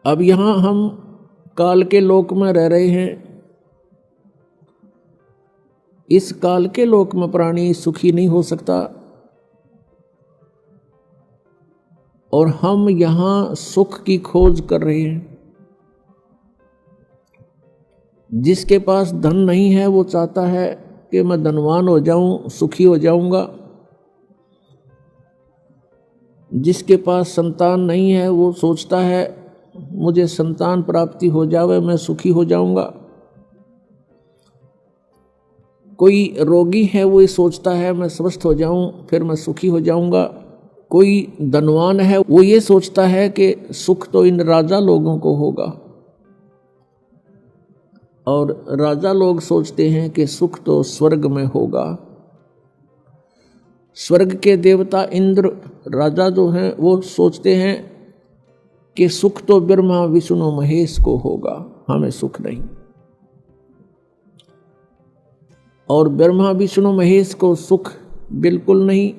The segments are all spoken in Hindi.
अब यहाँ हम काल के लोक में रह रहे हैं। इस काल के लोक में प्राणी सुखी नहीं हो सकता, और हम यहाँ सुख की खोज कर रहे हैं। जिसके पास धन नहीं है वो चाहता है कि मैं धनवान हो जाऊं, सुखी हो जाऊंगा। जिसके पास संतान नहीं है वो सोचता है मुझे संतान प्राप्ति हो जावे, मैं सुखी हो जाऊंगा। कोई रोगी है वो ये सोचता है मैं स्वस्थ हो जाऊं फिर मैं सुखी हो जाऊंगा। कोई धनवान है वो ये सोचता है कि सुख तो इन राजा लोगों को होगा, और राजा लोग सोचते हैं कि सुख तो स्वर्ग में होगा। स्वर्ग के देवता इंद्र राजा जो हैं वो सोचते हैं कि सुख तो ब्रह्मा विष्णु महेश को होगा, हमें सुख नहीं। और ब्रह्मा विष्णु महेश को सुख बिल्कुल नहीं।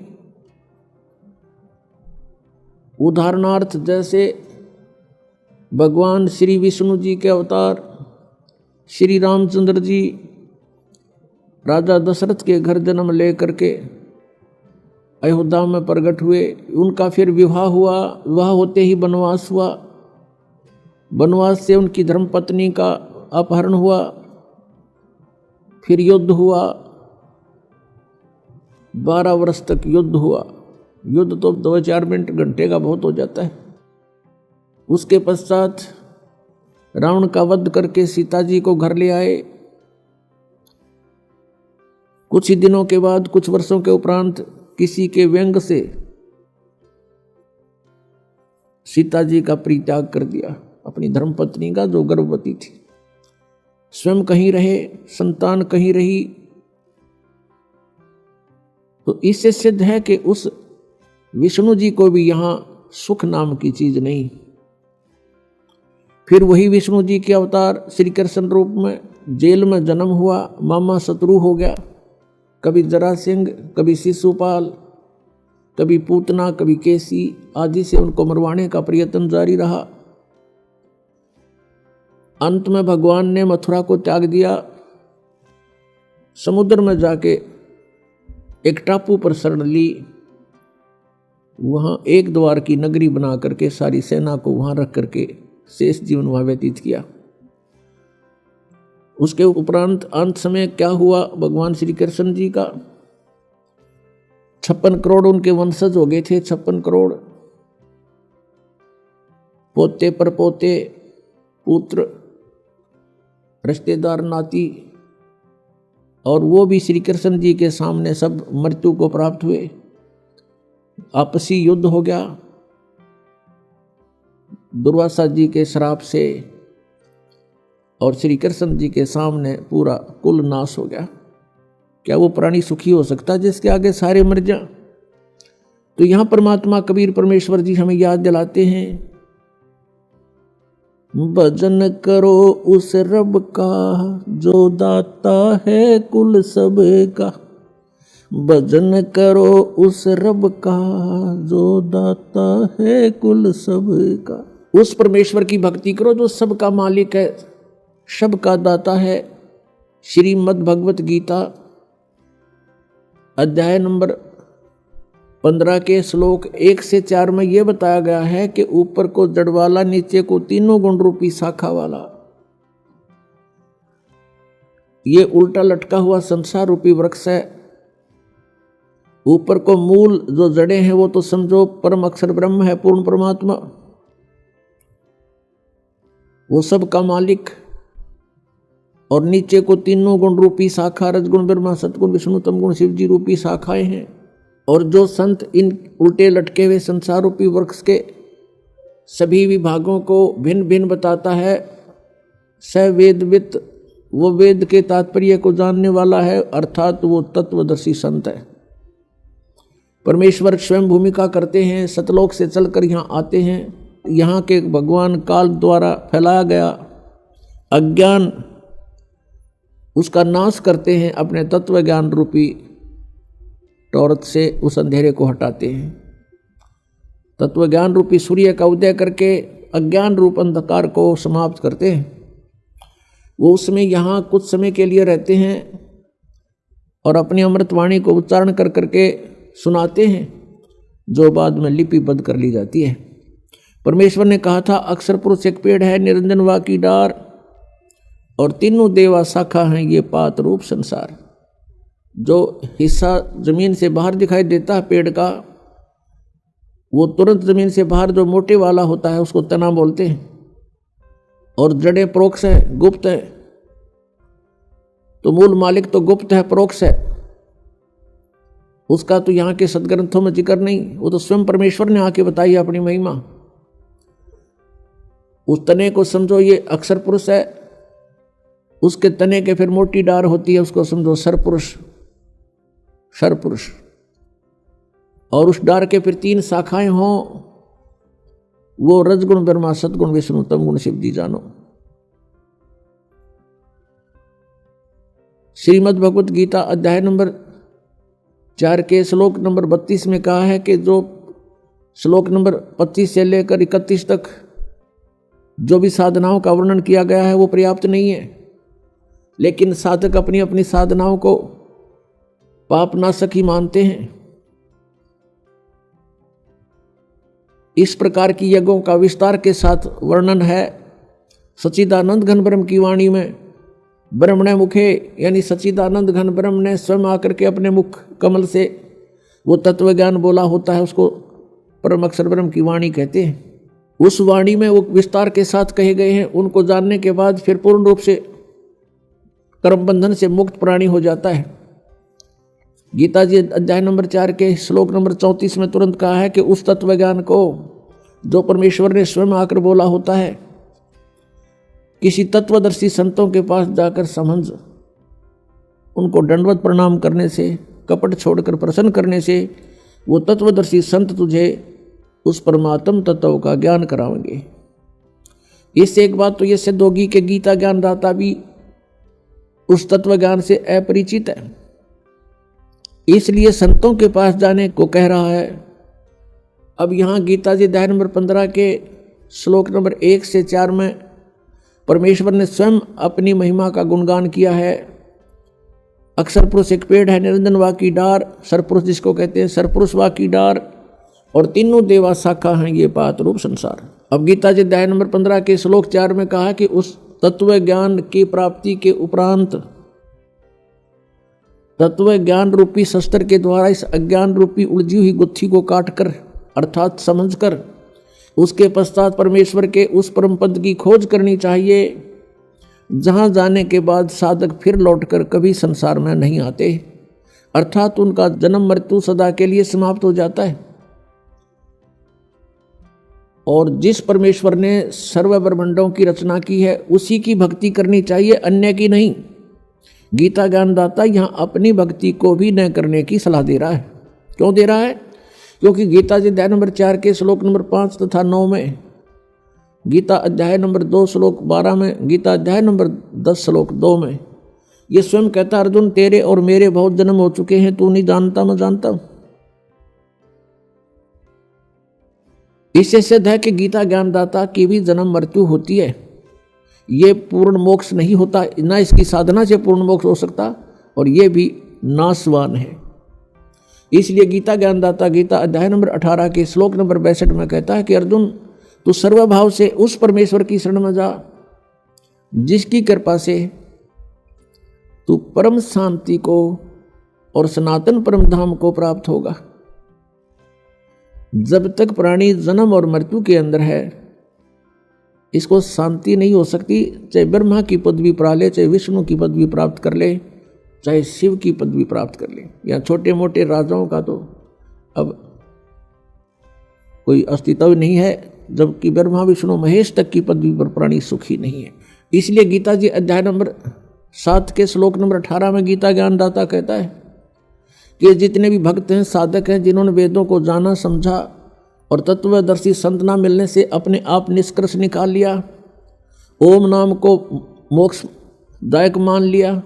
उदाहरणार्थ जैसे भगवान श्री विष्णु जी के अवतार श्री रामचंद्र जी राजा दशरथ के घर जन्म लेकर के अयोध्या में प्रकट हुए। उनका फिर विवाह हुआ, विवाह होते ही वनवास हुआ। वनवास से उनकी धर्मपत्नी का अपहरण हुआ, फिर युद्ध हुआ, 12 वर्ष तक युद्ध हुआ। युद्ध तो 2-4 मिनट घंटे का बहुत हो जाता है। उसके पश्चात रावण का वध करके सीता जी को घर ले आए। कुछ ही दिनों के बाद, कुछ वर्षों के उपरांत किसी के व्यंग से सीता जी का परित्याग कर दिया, अपनी धर्मपत्नी का जो गर्भवती थी। स्वयं कहीं रहे, संतान कहीं रही। तो इससे सिद्ध है कि उस विष्णु जी को भी यहां सुख नाम की चीज नहीं। फिर वही विष्णु जी के अवतार श्री कृष्ण रूप में जेल में जन्म हुआ, मामा शत्रु हो गया। कभी जरासिंह, कभी शिशुपाल, कभी पूतना, कभी केसी आदि से उनको मरवाने का प्रयत्न जारी रहा। अंत में भगवान ने मथुरा को त्याग दिया। समुद्र में जाके एक टापू पर शरण ली। वहां एक द्वार की नगरी बना करके सारी सेना को वहां रख करके शेष जीवन वहां व्यतीत किया। उसके उपरांत अंत समय क्या हुआ, भगवान श्री कृष्ण जी का 56 करोड़ उनके वंशज हो गए थे। 56 करोड़ पोते परपोते, पुत्र, रिश्तेदार, नाती, और वो भी श्री कृष्ण जी के सामने सब मृत्यु को प्राप्त हुए। आपसी युद्ध हो गया दुर्वासा जी के श्राप से, और श्री कृष्ण जी के सामने पूरा कुल नाश हो गया। क्या वो प्राणी सुखी हो सकता जिसके आगे सारे मर जाएं? तो यहां परमात्मा कबीर परमेश्वर जी हमें याद दिलाते हैं, भजन करो उस रब का जो दाता है कुल सब का। भजन करो उस रब का जो दाता है कुल सब का। उस परमेश्वर की भक्ति करो जो सबका मालिक है, सबका दाता है। श्रीमद् भगवत गीता अध्याय नंबर 15 के श्लोक 1 से 4 में यह बताया गया है कि ऊपर को जड़ वाला, नीचे को तीनों गुण रूपी शाखा वाला, ये उल्टा लटका हुआ संसार रूपी वृक्ष है। ऊपर को मूल जो जड़े हैं वो तो समझो परम अक्षर ब्रह्म है, पूर्ण परमात्मा, वो सब का मालिक। और नीचे को तीनों गुण रूपी शाखा, रजगुण ब्रह्मा, सतगुण विष्णु, तमगुण शिव जी रूपी शाखाएं हैं। और जो संत इन उल्टे लटके हुए संसार रूपी वृक्ष के सभी विभागों को भिन्न भिन्न बताता है, स वेदवित, वो वेद के तात्पर्य को जानने वाला है, अर्थात वो तत्वदर्शी संत है। परमेश्वर स्वयं भूमिका करते हैं, सतलोक से चलकर यहाँ आते हैं। यहाँ के भगवान काल द्वारा फैलाया गया अज्ञान, उसका नाश करते हैं, अपने तत्व ज्ञान रूपी टॉर्च से उस अंधेरे को हटाते हैं। तत्व ज्ञान रूपी सूर्य का उदय करके अज्ञान रूप अंधकार को समाप्त करते हैं। वो उसमें यहाँ कुछ समय के लिए रहते हैं और अपनी अमृतवाणी को उच्चारण कर करके सुनाते हैं, जो बाद में लिपिबद्ध कर ली जाती है। परमेश्वर ने कहा था, अक्षर पुरुष एक पेड़ है, निरंजन वा की डार, और तीनों देवा शाखा हैं ये पात रूप संसार। जो हिस्सा जमीन से बाहर दिखाई देता है पेड़ का, वो तुरंत जमीन से बाहर जो मोटे वाला होता है उसको तना बोलते हैं, और जड़ें परोक्ष है, गुप्त है। तो मूल मालिक तो गुप्त है, परोक्ष है, उसका तो यहाँ के सदग्रंथों में जिक्र नहीं, वो तो स्वयं परमेश्वर ने आके बताई अपनी महिमा। उस तने को समझो ये अक्षर पुरुष है, उसके तने के फिर मोटी डार होती है, उसको समझो सरपुरुष, सरपुरुष। और उस डार के फिर 3 शाखाएं हों, वो रजगुण ब्रह्मा, सदगुण विष्णु, तमगुण शिव जी जानो। श्रीमद् भगवत गीता अध्याय नंबर 4 के श्लोक नंबर 32 में कहा है कि जो श्लोक नंबर 25 से लेकर 31 तक जो भी साधनाओं का वर्णन किया गया है वो पर्याप्त नहीं है, लेकिन साधक अपनी अपनी साधनाओं को पाप नाशक ही मानते हैं। इस प्रकार की यज्ञों का विस्तार के साथ वर्णन है सच्चिदानंद घन ब्रह्म की वाणी में। ब्रह्म ने मुखे, यानी सच्चिदानंद घन ब्रह्म ने स्वयं आकर के अपने मुख कमल से वो तत्व ज्ञान बोला होता है, उसको परम अक्षर ब्रह्म की वाणी कहते हैं। उस वाणी में वो विस्तार के साथ कहे गए हैं, उनको जानने के बाद फिर पूर्ण रूप से कर्म बंधन से मुक्त प्राणी हो जाता है। गीता जी अध्याय नंबर 4 के श्लोक नंबर 34 में तुरंत कहा है कि उस तत्व ज्ञान को जो परमेश्वर ने स्वयं आकर बोला होता है, किसी तत्वदर्शी संतों के पास जाकर समझ, उनको दंडवत प्रणाम करने से, कपट छोड़कर प्रसन्न करने से वो तत्वदर्शी संत तुझे उस परमात्म तत्व का ज्ञान कराएंगे। इससे एक बात तो ये सिद्ध होगी कि गीता ज्ञानदाता भी उस तत्व ज्ञान से अपरिचित है, इसलिए संतों के पास जाने को कह रहा है। अब यहाँ गीता जी अध्याय नंबर 15 के श्लोक नंबर 1 से 4 में परमेश्वर ने स्वयं अपनी महिमा का गुणगान किया है। अक्षर पुरुष एक पेड़ है, निरंजन वा की डार, सरपुरुष जिसको कहते हैं, सरपुरुष वा की डार, और तीनों देवा शाखा हैं ये पात रूप संसार। अब गीता जी अध्याय नंबर 15 के श्लोक 4 में कहा कि उस तत्व ज्ञान की प्राप्ति के उपरांत तत्व ज्ञान रूपी शस्त्र के द्वारा इस अज्ञान रूपी उलझी हुई गुत्थी को काटकर, अर्थात समझकर, उसके पश्चात परमेश्वर के उस परम पद की खोज करनी चाहिए, जहां जाने के बाद साधक फिर लौटकर कभी संसार में नहीं आते, अर्थात उनका जन्म मृत्यु सदा के लिए समाप्त हो जाता है। और जिस परमेश्वर ने सर्व ब्रह्मांडों की रचना की है उसी की भक्ति करनी चाहिए, अन्य की नहीं। गीता ज्ञानदाता यहाँ अपनी भक्ति को भी न करने की सलाह दे रहा है। क्यों दे रहा है? क्योंकि गीता जी अध्याय नंबर 4 के श्लोक नंबर 5 तथा 9 में, गीता अध्याय नंबर 2 श्लोक 12 में, गीता अध्याय नंबर 10 श्लोक 2 में ये स्वयं कहता, अर्जुन तेरे और मेरे बहुत जन्म हो चुके हैं, तू नहीं जानता, मैं जानता हूं। इससे सिद्ध है कि गीता ज्ञानदाता की भी जन्म मृत्यु होती है। ये पूर्ण मोक्ष नहीं होता, ना इसकी साधना से पूर्ण मोक्ष हो सकता, और ये भी नाशवान है। इसलिए गीता ज्ञानदाता गीता अध्याय नंबर 18 के श्लोक नंबर 62 में कहता है कि अर्जुन तू सर्वभाव से उस परमेश्वर की शरण में जा जिसकी कृपा से तू परम शांति को और सनातन परम धाम को प्राप्त होगा। जब तक प्राणी जन्म और मृत्यु के अंदर है, इसको शांति नहीं हो सकती, चाहे ब्रह्मा की पदवी पा ले, चाहे विष्णु की पदवी प्राप्त कर ले, चाहे शिव की पदवी प्राप्त कर ले, या छोटे मोटे राजाओं का तो अब कोई अस्तित्व नहीं है, जबकि ब्रह्मा विष्णु महेश तक की पदवी पर प्राणी सुखी नहीं है। इसलिए गीता जी अध्याय नंबर 7 के श्लोक नंबर 18 में गीता ज्ञानदाता कहता है कि जितने भी भक्त हैं, साधक हैं, जिन्होंने वेदों को जाना समझा और तत्वदर्शी संत ना मिलने से अपने आप निष्कर्ष निकाल लिया, ओम नाम को मोक्षदायक मान लिया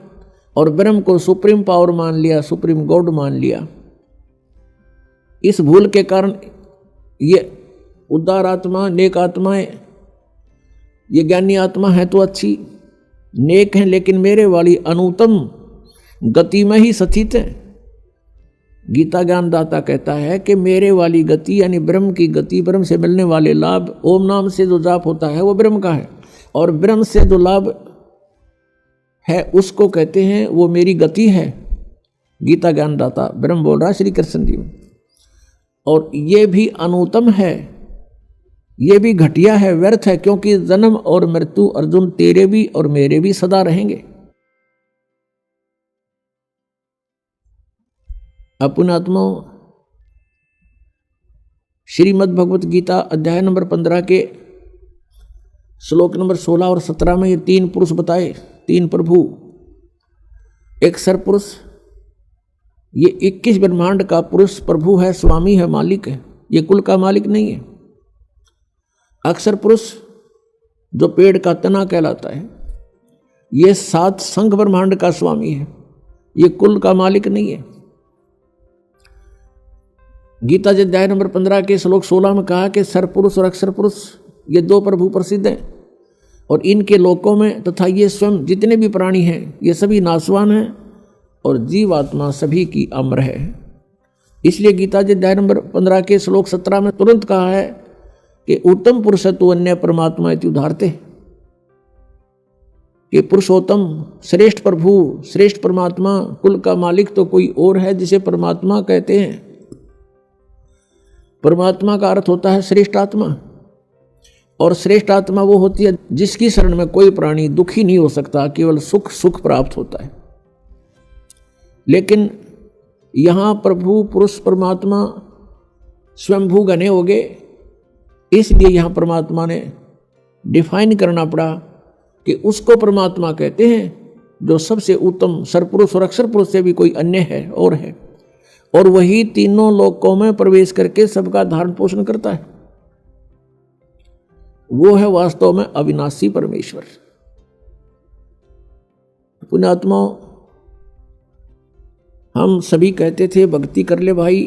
और ब्रह्म को सुप्रीम पावर मान लिया, सुप्रीम गॉड मान लिया, इस भूल के कारण ये उदार आत्मा, नेक आत्माएं ये ज्ञानी आत्मा है तो अच्छी, नेक है, लेकिन मेरे वाली अनुत्तम गति में ही स्थित है। गीता ज्ञानदाता कहता है कि मेरे वाली गति यानी ब्रह्म की गति, ब्रह्म से मिलने वाले लाभ, ओम नाम से जो जाप होता है वो ब्रह्म का है, और ब्रह्म से जो लाभ है उसको कहते हैं वो मेरी गति है। गीता ज्ञानदाता ब्रह्म बोल रहा है श्री कृष्ण जी में। और ये भी अनुत्तम है, ये भी घटिया है, व्यर्थ है, क्योंकि जन्म और मृत्यु अर्जुन तेरे भी और मेरे भी सदा रहेंगे। पुण्यात्माओं, श्रीमद् भगवत गीता अध्याय नंबर 15 के श्लोक नंबर 16 और 17 में ये 3 पुरुष बताए, 3 प्रभु। एक सरपुरुष, ये 21 ब्रह्मांड का पुरुष प्रभु है, स्वामी है, मालिक है, ये कुल का मालिक नहीं है। अक्षर पुरुष जो पेड़ का तना कहलाता है, ये 7 संघ ब्रह्मांड का स्वामी है, ये कुल का मालिक नहीं है। गीता जी अध्याय नंबर 15 के श्लोक 16 में कहा कि सरपुरुष और अक्षर पुरुष ये 2 प्रभु प्रसिद्ध हैं, और इनके लोकों में तथा ये स्वयं जितने भी प्राणी हैं ये सभी नाशवान हैं, और जीवात्मा सभी की अमर है। इसलिए गीता जी अध्याय नंबर 15 के श्लोक 17 में तुरंत कहा है कि उत्तम पुरुष तो अन्य परमात्मा इति उदाहरते, कि पुरुषोत्तम श्रेष्ठ प्रभु, श्रेष्ठ परमात्मा, कुल का मालिक तो कोई और है जिसे परमात्मा कहते हैं। परमात्मा का अर्थ होता है श्रेष्ठ आत्मा, और श्रेष्ठ आत्मा वो होती है जिसकी शरण में कोई प्राणी दुखी नहीं हो सकता, केवल सुख सुख प्राप्त होता है। लेकिन यहाँ प्रभु पुरुष परमात्मा स्वयंभू घने हो गए, इसलिए यहाँ परमात्मा ने डिफाइन करना पड़ा कि उसको परमात्मा कहते हैं जो सबसे उत्तम सरपुरुष और अक्षर पुरुष से भी कोई अन्य है और है, और वही तीनों लोकों में प्रवेश करके सबका धारण पोषण करता है। वो है वास्तव में अविनाशी परमेश्वर। पुण्यात्माओं, हम सभी कहते थे भक्ति कर ले भाई,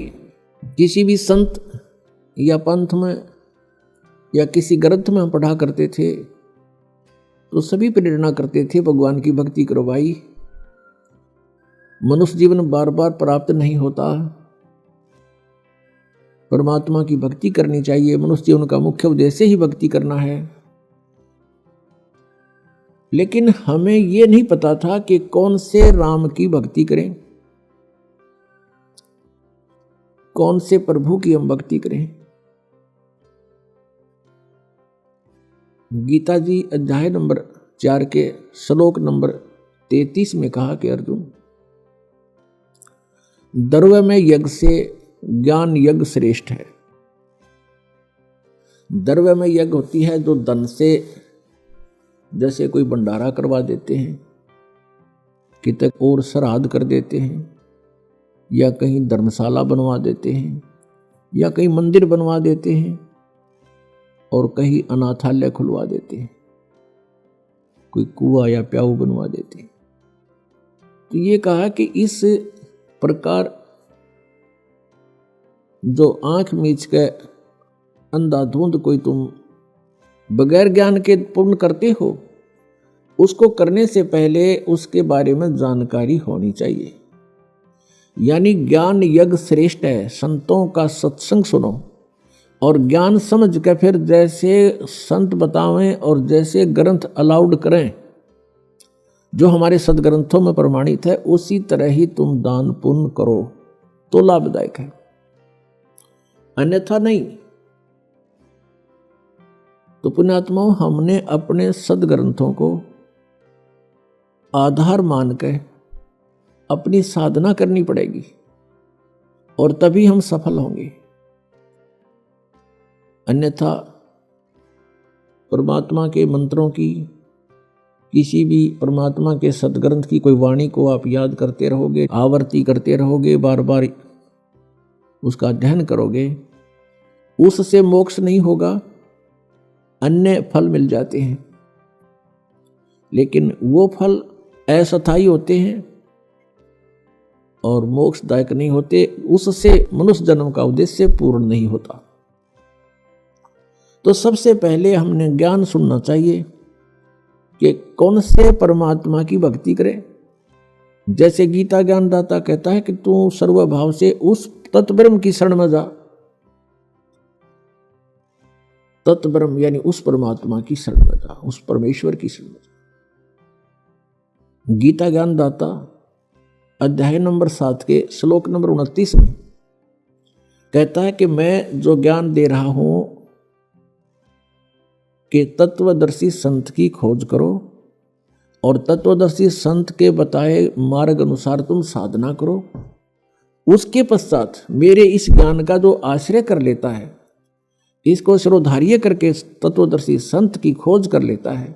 किसी भी संत या पंथ में या किसी ग्रंथ में हम पढ़ा करते थे तो सभी प्रेरणा करते थे भगवान की भक्ति करो भाई, मनुष्य जीवन बार बार प्राप्त नहीं होता, परमात्मा की भक्ति करनी चाहिए, मनुष्य जीवन का मुख्य उद्देश्य ही भक्ति करना है। लेकिन हमें यह नहीं पता था कि कौन से राम की भक्ति करें, कौन से प्रभु की हम भक्ति करें। गीता जी अध्याय नंबर 4 के श्लोक नंबर 33 में कहा कि अर्जुन, द्रव्य में यज्ञ से ज्ञान यज्ञ श्रेष्ठ है। द्रव्य में यज्ञ होती है जो धन से, जैसे कोई भंडारा करवा देते हैं, कितने और श्राद्ध कर देते हैं, या कहीं धर्मशाला बनवा देते हैं, या कहीं मंदिर बनवा देते हैं, और कहीं अनाथालय खुलवा देते हैं, कोई कुआं या प्याऊ बनवा देते हैं। तो ये कहा कि इस प्रकार जो आंख मीच के अंधाधुंध कोई तुम बगैर ज्ञान के पूर्ण करते हो, उसको करने से पहले उसके बारे में जानकारी होनी चाहिए। यानी ज्ञान यज्ञ श्रेष्ठ है। संतों का सत्संग सुनो और ज्ञान समझ के फिर जैसे संत बतावें और जैसे ग्रंथ अलाउड करें, जो हमारे सदग्रंथों में प्रमाणित है, उसी तरह ही तुम दान पुण्य करो तो लाभदायक है, अन्यथा नहीं। तो पुण्यात्माओं, हमने अपने सदग्रंथों को आधार मान के अपनी साधना करनी पड़ेगी और तभी हम सफल होंगे। अन्यथा परमात्मा के मंत्रों की, किसी भी परमात्मा के सदग्रंथ की कोई वाणी को आप याद करते रहोगे, आवर्ती करते रहोगे, बार बार उसका अध्ययन करोगे, उससे मोक्ष नहीं होगा, अन्य फल मिल जाते हैं, लेकिन वो फल अस्थायी होते हैं और मोक्षदायक नहीं होते। उससे मनुष्य जन्म का उद्देश्य पूर्ण नहीं होता। तो सबसे पहले हमने ज्ञान सुनना चाहिए कि कौन से परमात्मा की भक्ति करें। जैसे गीता ज्ञानदाता कहता है कि तू सर्वभाव से उस तत्ब्रह्म की शरण में जा। तत्ब्रह्म यानी उस परमात्मा की शरण में जा, उस परमेश्वर की शरण में जा। गीता ज्ञानदाता अध्याय नंबर 7 के श्लोक नंबर 29 में कहता है कि मैं जो ज्ञान दे रहा हूं कि तत्वदर्शी संत की खोज करो और तत्वदर्शी संत के बताए मार्ग अनुसार तुम साधना करो। उसके पश्चात मेरे इस ज्ञान का जो आश्रय कर लेता है, इसको शिरोधार्य करके तत्वदर्शी संत की खोज कर लेता है,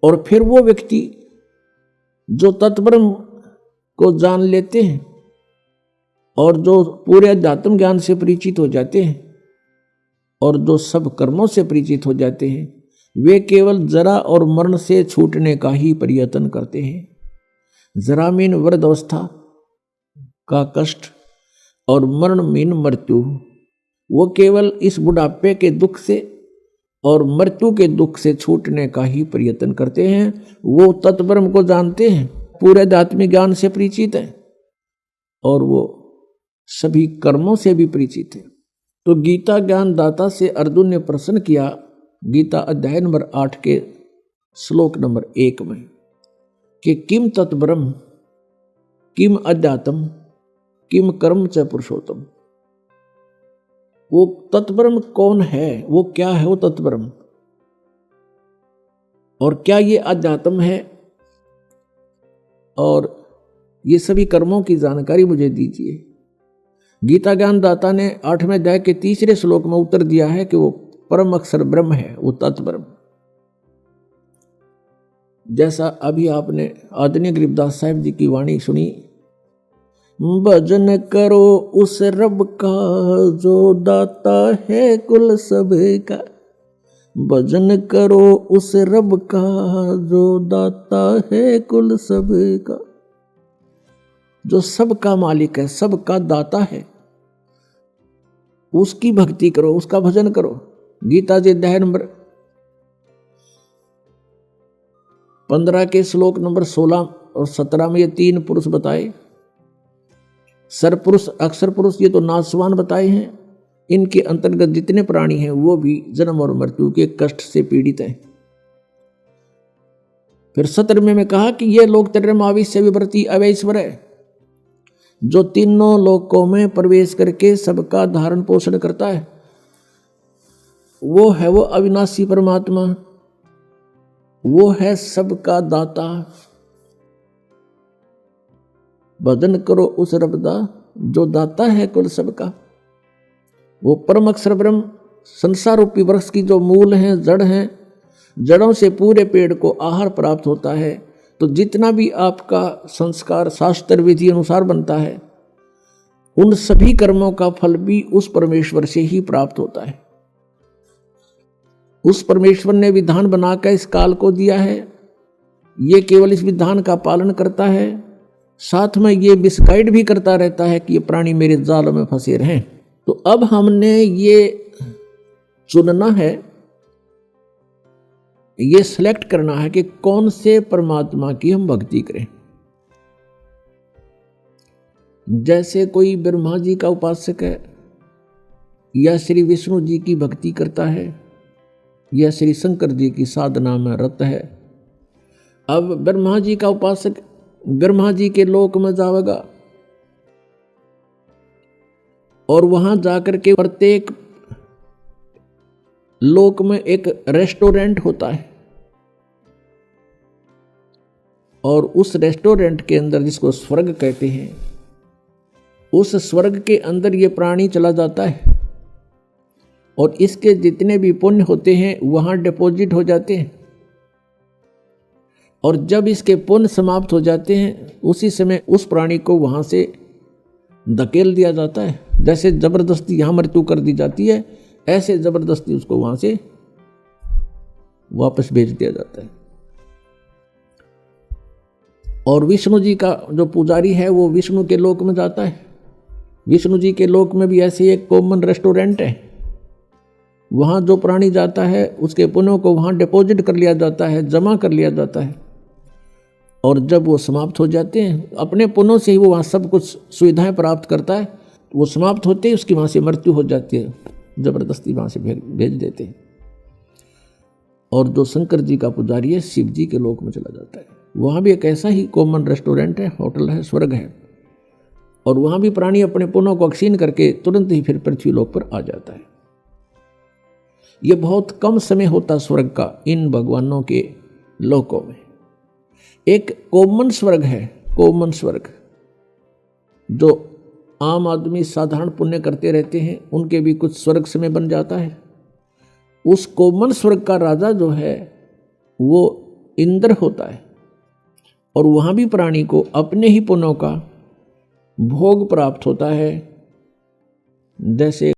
और फिर वो व्यक्ति जो तत्ब्रह्म को जान लेते हैं और जो पूरे अध्यात्म ज्ञान से परिचित हो जाते हैं और जो सब कर्मों से परिचित हो जाते हैं, वे केवल जरा और मरण से छूटने का ही प्रयत्न करते हैं। जरा मीन वृद्धावस्था का कष्ट और मरण मीन मृत्यु। वो केवल इस बुढ़ापे के दुख से और मृत्यु के दुख से छूटने का ही प्रयत्न करते हैं। वो तत्ब्रह्म को जानते हैं, पूरे आध्यात्मिक ज्ञान से परिचित है और वो सभी कर्मों से भी परिचित है। तो गीता ज्ञानदाता से अर्जुन ने प्रश्न किया, गीता अध्याय नंबर 8 के श्लोक नंबर 1 में, कि किम तत्ब्रह्म किम अध्यात्म किम कर्म च पुरुषोत्तम। वो तत्ब्रह्म कौन है, वो क्या है वो तत्ब्रह्म, और क्या ये अध्यात्म है, और ये सभी कर्मों की जानकारी मुझे दीजिए। गीता ज्ञानदाता ने 8वें अध्याय के 3 श्लोक में उत्तर दिया है कि वो परम अक्षर ब्रह्म है, वो तत्ब्रह्म। जैसा अभी आपने आदरणीय गरीबदास साहिब जी की वाणी सुनी, भजन करो उस रब का जो दाता है कुल सब का। भजन करो उस रब का जो दाता है कुल सब का। जो सबका मालिक है, सबका दाता है, उसकी भक्ति करो, उसका भजन करो। गीता जी अध्याय नंबर 15 के श्लोक नंबर 16 और 17 में ये 3 पुरुष बताए। सरपुरुष, अक्षर पुरुष, ये तो नासवान बताए हैं। इनके अंतर्गत जितने प्राणी हैं वो भी जन्म और मृत्यु के कष्ट से पीड़ित हैं। फिर 17वें में कहा कि ये लोग त्रयमाविश्य विवर्ती अवैश्वर है, जो तीनों लोकों में प्रवेश करके सबका धारण पोषण करता है। वो है वो अविनाशी परमात्मा, वो है सबका दाता। भजन करो उस रबदा जो दाता है कुल सबका। वो परम अक्षर ब्रह्म संसार रूपी वृक्ष की जो मूल हैं, जड़ हैं, जड़ों से पूरे पेड़ को आहार प्राप्त होता है। तो जितना भी आपका संस्कार शास्त्र विधि अनुसार बनता है, उन सभी कर्मों का फल भी उस परमेश्वर से ही प्राप्त होता है। उस परमेश्वर ने विधान बनाकर इस काल को दिया है, ये केवल इस विधान का पालन करता है, साथ में ये मिसगाइड भी करता रहता है कि ये प्राणी मेरे जाल में फंसे रहें। तो अब हमने ये चुनना है, ये सिलेक्ट करना है कि कौन से परमात्मा की हम भक्ति करें। जैसे कोई ब्रह्मा जी का उपासक है, या श्री विष्णु जी की भक्ति करता है, या श्री शंकर जी की साधना में रत है। अब ब्रह्मा जी का उपासक ब्रह्मा जी के लोक में जाएगा और वहां जाकर के प्रत्येक लोक में एक रेस्टोरेंट होता है, और उस रेस्टोरेंट के अंदर, जिसको स्वर्ग कहते हैं, उस स्वर्ग के अंदर ये प्राणी चला जाता है और इसके जितने भी पुण्य होते हैं वहां डिपॉजिट हो जाते हैं। और जब इसके पुण्य समाप्त हो जाते हैं, उसी समय उस प्राणी को वहां से धकेल दिया जाता है। जैसे जबरदस्ती यहां मृत्यु कर दी जाती है, ऐसे जबरदस्ती उसको वहां से वापस भेज दिया जाता है। और विष्णु जी का जो पुजारी है वो विष्णु के लोक में जाता है। विष्णु जी के लोक में भी ऐसे एक कॉमन रेस्टोरेंट है, वहाँ जो प्राणी जाता है उसके पुण्यों को वहाँ डिपॉजिट कर लिया जाता है, जमा कर लिया जाता है, और जब वो समाप्त हो जाते हैं अपने पुण्यों से ही वो वहाँ सब कुछ सुविधाएं प्राप्त करता है, तो वो समाप्त होते ही उसकी वहाँ से मृत्यु हो जाती है, जबरदस्ती वहाँ से भेज देते हैं। और जो शंकर जी का पुजारी है शिव जी के लोक में चला जाता है। वहाँ भी एक ऐसा ही कॉमन रेस्टोरेंट है, होटल है, स्वर्ग है, और वहाँ भी प्राणी अपने पुण्यों को क्षीण करके तुरंत ही फिर पृथ्वी लोक पर आ जाता है। ये बहुत कम समय होता स्वर्ग का इन भगवानों के लोकों में। एक कॉमन स्वर्ग है, कॉमन स्वर्ग, जो आम आदमी साधारण पुण्य करते रहते हैं उनके भी कुछ स्वर्ग समय बन जाता है। उस कॉमन स्वर्ग का राजा जो है वो इंद्र होता है, और वहाँ भी प्राणी को अपने ही पुण्यों का भोग प्राप्त होता है। जैसे